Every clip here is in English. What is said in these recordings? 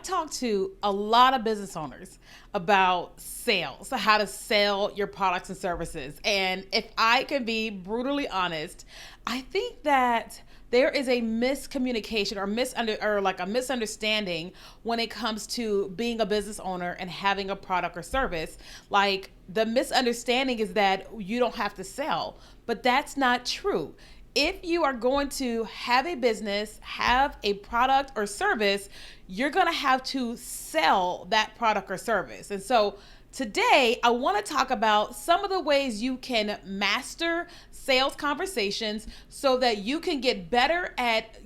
talk to a lot of business owners about sales, how to sell your products and services. And if I can be brutally honest, I think that there is a miscommunication or like a misunderstanding when it comes to being a business owner and having a product or service. Like, the misunderstanding is that you don't have to sell, but that's not true. If you are going to have a business, have a product or service, you're going to have to sell that product or service. And so today, I want to talk about some of the ways you can master sales conversations so that you can get better at,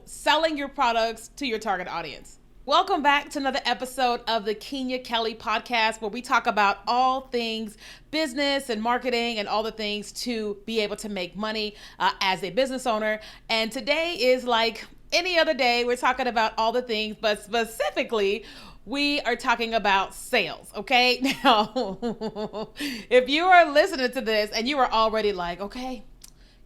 selling your products to your target audience. Welcome back to another episode of the Kenya Kelly podcast, where we talk about all things business and marketing and all the things to be able to make money as a business owner. And today is like any other day. We're talking about all the things, but specifically, we are talking about sales, okay? Now, if you are listening to this and you are already like, okay,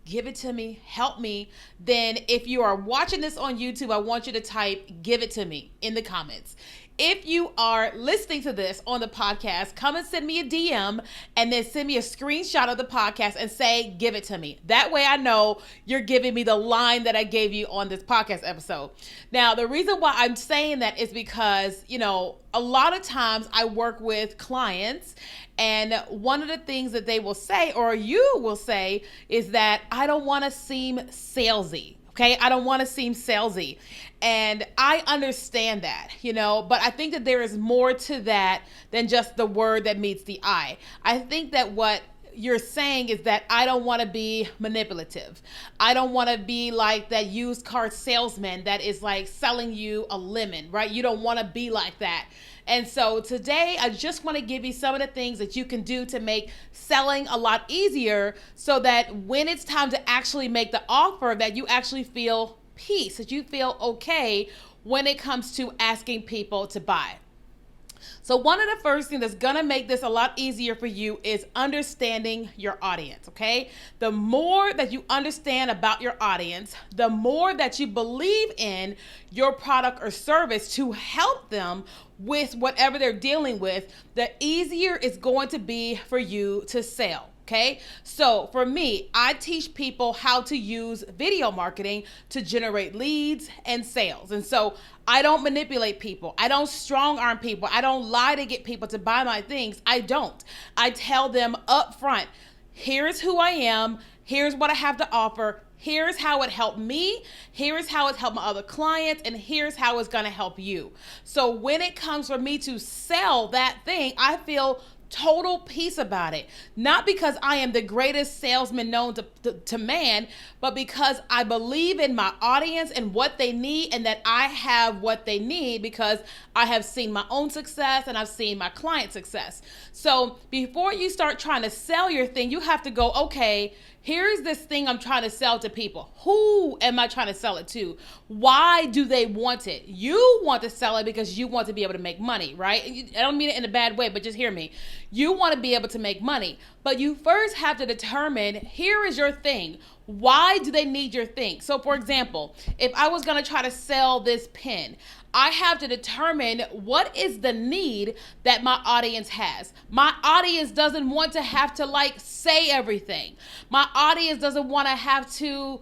give it to me, help me, then if you are watching this on YouTube, I want you to type "give it to me" in the comments. If you are listening to this on the podcast, come and send me a DM and then send me a screenshot of the podcast and say, "give it to me." That way I know you're giving me the line that I gave you on this podcast episode. Now, the reason why I'm saying that is because, a lot of times I work with clients, and one of the things that they will say, or you will say, is that I don't want to seem salesy. Okay, I don't want to seem salesy. And I understand that, but I think that there is more to that than just the word that meets the eye. I think that what you're saying is that I don't want to be manipulative. I don't want to be like that used car salesman that is like selling you a lemon, right? You don't want to be like that. And so today, I just want to give you some of the things that you can do to make selling a lot easier, so that when it's time to actually make the offer, that you actually feel peace, that you feel okay when it comes to asking people to buy. So one of the first things that's going to make this a lot easier for you is understanding your audience, okay? The more that you understand about your audience, the more that you believe in your product or service to help them with whatever they're dealing with, the easier it's going to be for you to sell. Okay, so for me, I teach people how to use video marketing to generate leads and sales. And so I don't manipulate people. I don't strong arm people. I don't lie to get people to buy my things. I don't. I tell them up front, here's who I am. Here's what I have to offer. Here's how it helped me. Here's how it's helped my other clients. And here's how it's going to help you. So when it comes for me to sell that thing, I feel total peace about it. Not because I am the greatest salesman known to man, but because I believe in my audience and what they need, and that I have what they need because I have seen my own success and I've seen my client success. So before you start trying to sell your thing, you have to go, okay, here's this thing I'm trying to sell to people. Who am I trying to sell it to? Why do they want it? You want to sell it because you want to be able to make money, right? I don't mean it in a bad way, but just hear me. You want to be able to make money, but you first have to determine, here is your thing. Why do they need your thing? So for example, if I was going to try to sell this pen, I have to determine what is the need that my audience has. My audience doesn't want to have to say everything. My audience doesn't want to have to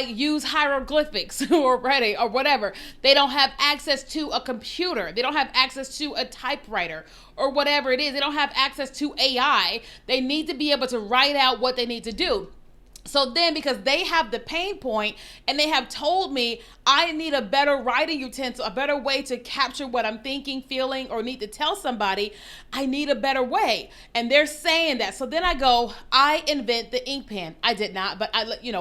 use hieroglyphics or whatever. They don't have access to a computer. They don't have access to a typewriter or whatever it is. They don't have access to AI. They need to be able to write out what they need to do. So then, because they have the pain point and they have told me I need a better writing utensil, a better way to capture what I'm thinking, feeling, or need to tell somebody, I need a better way. And they're saying that. So then I go, I invent the ink pen. I did not, but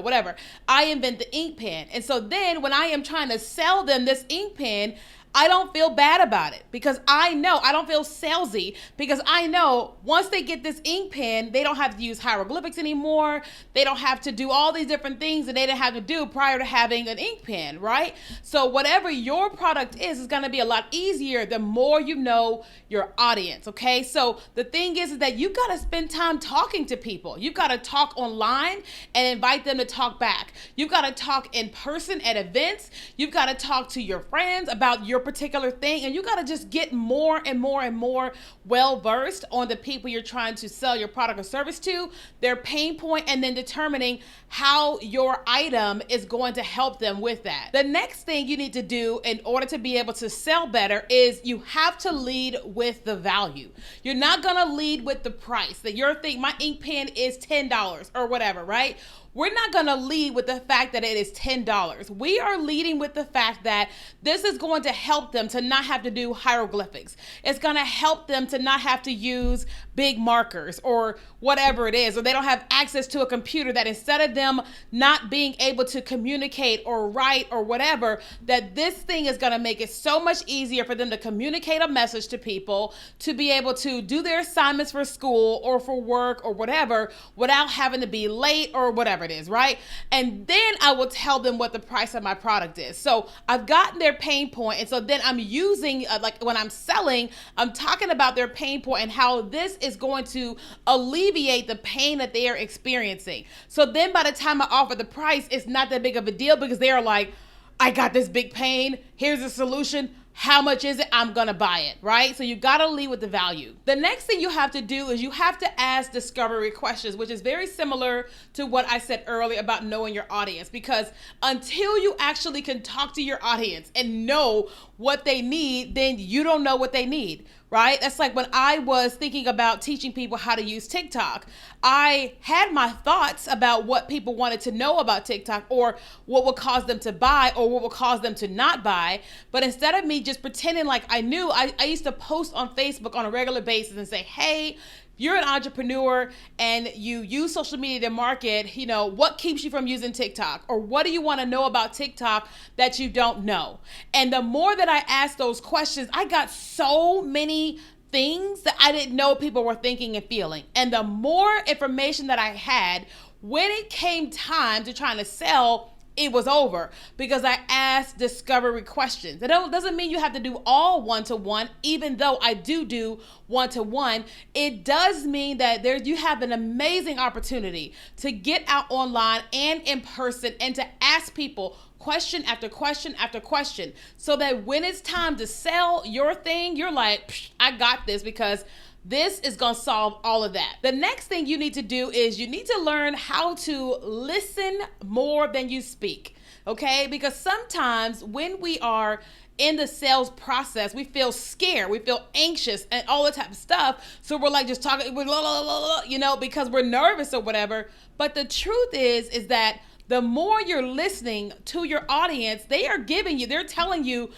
whatever. I invent the ink pen. And so then when I am trying to sell them this ink pen, I don't feel bad about it because I know, I don't feel salesy because I know once they get this ink pen, they don't have to use hieroglyphics anymore. They don't have to do all these different things that they didn't have to do prior to having an ink pen, right? So whatever your product is going to be a lot easier the more you know your audience, okay? So the thing is that you got to spend time talking to people. You've got to talk online and invite them to talk back. You've got to talk in person at events. You've got to talk to your friends about your particular thing, and you got to just get more and more and more well versed on the people you're trying to sell your product or service to, their pain point, and then determining how your item is going to help them with that. The next thing you need to do in order to be able to sell better is you have to lead with the value. You're not going to lead with the price that your thing, my ink pen is $10 or whatever, right? We're not going to lead with the fact that it is $10. We are leading with the fact that this is going to help them to not have to do hieroglyphics. It's going to help them to not have to use big markers or whatever it is, or they don't have access to a computer, that instead of them not being able to communicate or write or whatever, that this thing is going to make it so much easier for them to communicate a message to people, to be able to do their assignments for school or for work or whatever without having to be late or whatever it is, right? And then I will tell them what the price of my product is. So I've gotten their pain point, and so then I'm using, like when I'm selling, I'm talking about their pain point and how this is going to alleviate the pain that they are experiencing. So then by the time I offer the price, it's not that big of a deal because they're like, I got this big pain, here's a solution. How much is it? I'm going to buy it, right? So you got to lead with the value. The next thing you have to do is you have to ask discovery questions, which is very similar to what I said earlier about knowing your audience, because until you actually can talk to your audience and know what they need, then you don't know what they need, right? That's like when I was thinking about teaching people how to use TikTok. I had my thoughts about what people wanted to know about TikTok, or what would cause them to buy or what would cause them to not buy. But instead of me just pretending like I knew, I used to post on Facebook on a regular basis and say, hey, you're an entrepreneur and you use social media to market, you know, what keeps you from using TikTok? Or what do you want to know about TikTok that you don't know? And the more that I asked those questions, I got so many things that I didn't know people were thinking and feeling. And the more information that I had, when it came time to trying to sell, it was over because I asked discovery questions. That doesn't mean you have to do all one-to-one, even though I do one-to-one. It does mean that you have an amazing opportunity to get out online and in person and to ask people question after question after question, so that when it's time to sell your thing, you're like, I got this, because this is going to solve all of that. The next thing you need to do is you need to learn how to listen more than you speak, okay? Because sometimes when we are in the sales process, we feel scared, we feel anxious and all that type of stuff. So we're like just talking, you know, because we're nervous or whatever. But the truth is that the more you're listening to your audience, they're telling you,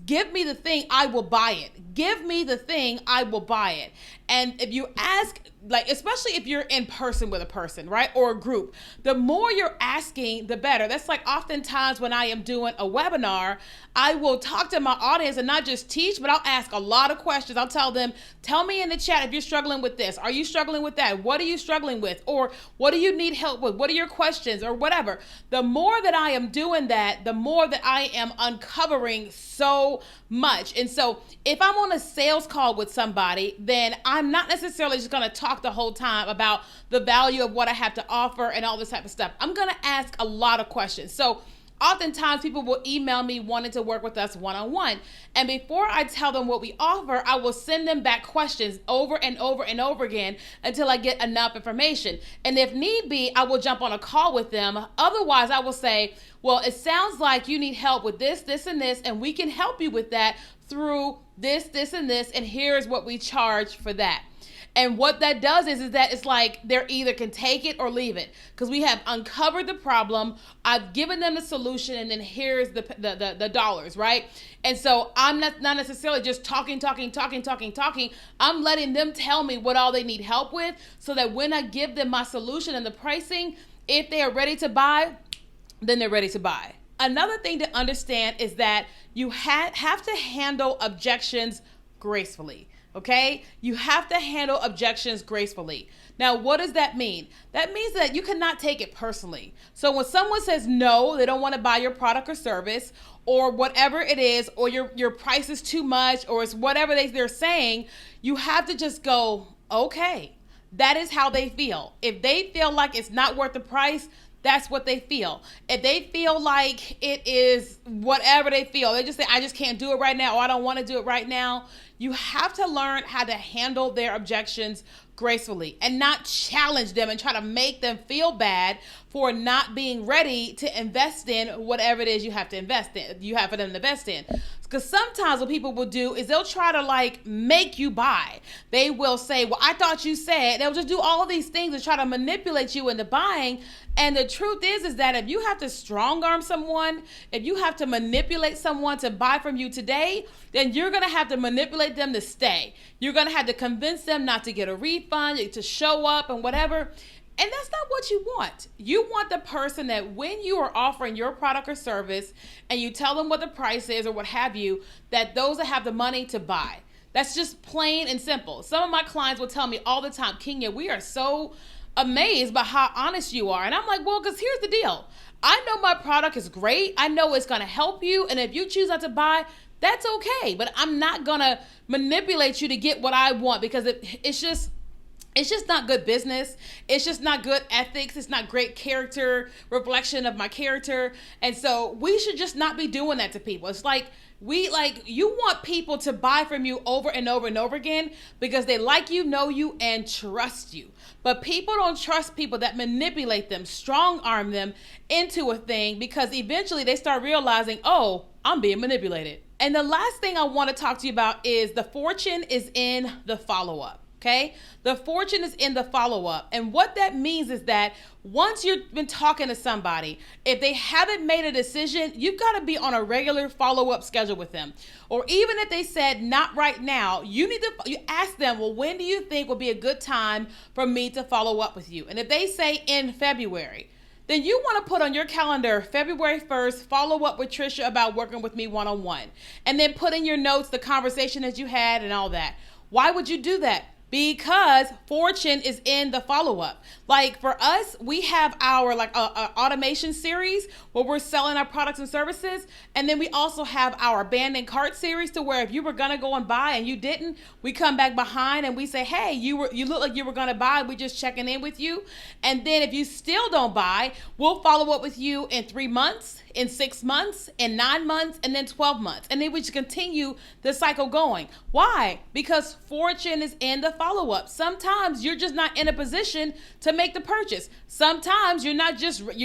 give me the thing, I will buy it. Give me the thing, I will buy it. And if you ask, like, especially if you're in person with a person, right, or a group, the more you're asking, the better. That's like oftentimes when I am doing a webinar, I will talk to my audience and not just teach, but I'll ask a lot of questions. I'll tell them, tell me in the chat if you're struggling with this. Are you struggling with that? What are you struggling with? Or what do you need help with? What are your questions or whatever? The more that I am doing that, the more that I am uncovering so much. And so if I'm on a sales call with somebody, then I'm not necessarily just going to talk the whole time about the value of what I have to offer and all this type of stuff. I'm going to ask a lot of questions. So oftentimes people will email me wanting to work with us one-on-one. And before I tell them what we offer, I will send them back questions over and over and over again until I get enough information. And if need be, I will jump on a call with them. Otherwise, I will say, well, it sounds like you need help with this, this, and this, and we can help you with that through this, this, and this, and here's what we charge for that. And what that does is that it's like they're either can take it or leave it, because we have uncovered the problem. I've given them the solution, and then here's the dollars, right? And so I'm not necessarily just talking. I'm letting them tell me what all they need help with, so that when I give them my solution and the pricing, if they are ready to buy, then they're ready to buy. Another thing to understand is that you have to handle objections gracefully. Okay? You have to handle objections gracefully. Now, what does that mean? That means that you cannot take it personally. So when someone says no, they don't want to buy your product or service, or whatever it is, or your price is too much, or it's whatever they're saying, you have to just go, okay, that is how they feel. If they feel like it's not worth the price, that's what they feel. If they feel like it is whatever they feel, they just say, I just can't do it right now, or I don't want to do it right now. You have to learn how to handle their objections gracefully and not challenge them and try to make them feel bad for not being ready to invest in whatever it is you have to invest in, you have for them to invest in. Because sometimes what people will do is they'll try to like make you buy. They will say, well, I thought you said, they'll just do all of these things to try to manipulate you into buying. And the truth is that if you have to strong arm someone, if you have to manipulate someone to buy from you today, then you're going to have to manipulate them to stay. You're going to have to convince them not to get a refund, to show up and whatever. And that's not what you want. You want the person that when you are offering your product or service and you tell them what the price is or what have you, that those that have the money to buy. That's just plain and simple. Some of my clients will tell me all the time, Kenya, we are so amazed by how honest you are. And I'm like, well, because here's the deal. I know my product is great. I know it's going to help you. And if you choose not to buy, that's okay. But I'm not going to manipulate you to get what I want, because it's just not good business. It's just not good ethics. It's not great character reflection of my character. And so we should just not be doing that to people. It's like, you want people to buy from you over and over and over again because they like you, know you, and trust you. But people don't trust people that manipulate them, strong arm them into a thing, because eventually they start realizing, oh, I'm being manipulated. And the last thing I want to talk to you about is the fortune is in the follow-up. Okay, the fortune is in the follow-up. And what that means is that once you've been talking to somebody, if they haven't made a decision, you've got to be on a regular follow-up schedule with them. Or even if they said not right now, you ask them, well, when do you think will be a good time for me to follow up with you? And if they say in February, then you want to put on your calendar February 1st, follow up with Trisha about working with me one-on-one. And then put in your notes the conversation that you had and all that. Why would you do that? Because fortune is in the follow-up. Like for us, we have our automation series where we're selling our products and services. And then we also have our abandoned cart series, to where if you were going to go and buy and you didn't, we come back behind and we say, hey, you look like you were going to buy. We just checking in with you. And then if you still don't buy, we'll follow up with you in 3 months, in 6 months, in 9 months, and then 12 months. And then we just continue the cycle going. Why? Because fortune is in the follow-up. Sometimes you're just not in a position to make the purchase. Sometimes you're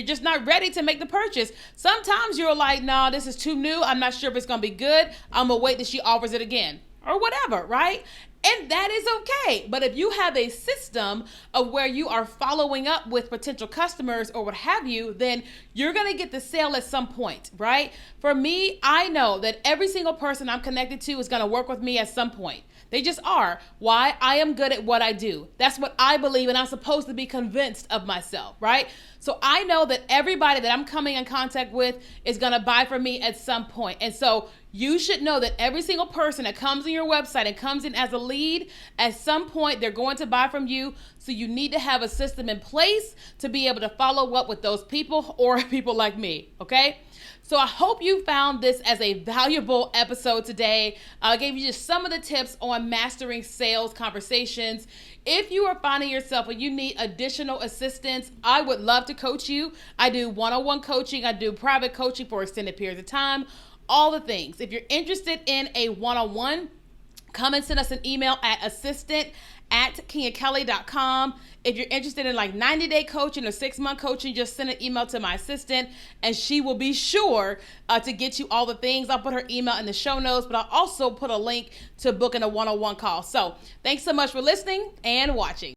just not ready to make the purchase. Sometimes you're like, no, this is too new. I'm not sure if it's going to be good. I'm going to wait till she offers it again or whatever, right? And that is okay. But if you have a system of where you are following up with potential customers or what have you, then you're going to get the sale at some point, right? For me, I know that every single person I'm connected to is going to work with me at some point. They just are. Why? I am good at what I do. That's what I believe, and I'm supposed to be convinced of myself, right? So I know that everybody that I'm coming in contact with is going to buy from me at some point. And so you should know that every single person that comes on your website and comes in as a lead, at some point they're going to buy from you. So you need to have a system in place to be able to follow up with those people or people like me, okay? So I hope you found this as a valuable episode today. I gave you just some of the tips on mastering sales conversations. If you are finding yourself and you need additional assistance, I would love to coach you. I do one-on-one coaching. I do private coaching for extended periods of time, all the things. If you're interested in a one-on-one, come and send us an email at assistant@kenyakelly.com. If you're interested in like 90-day coaching or 6-month coaching, just send an email to my assistant and she will be sure to get you all the things. I'll put her email in the show notes, but I'll also put a link to booking a one-on-one call. So thanks so much for listening and watching.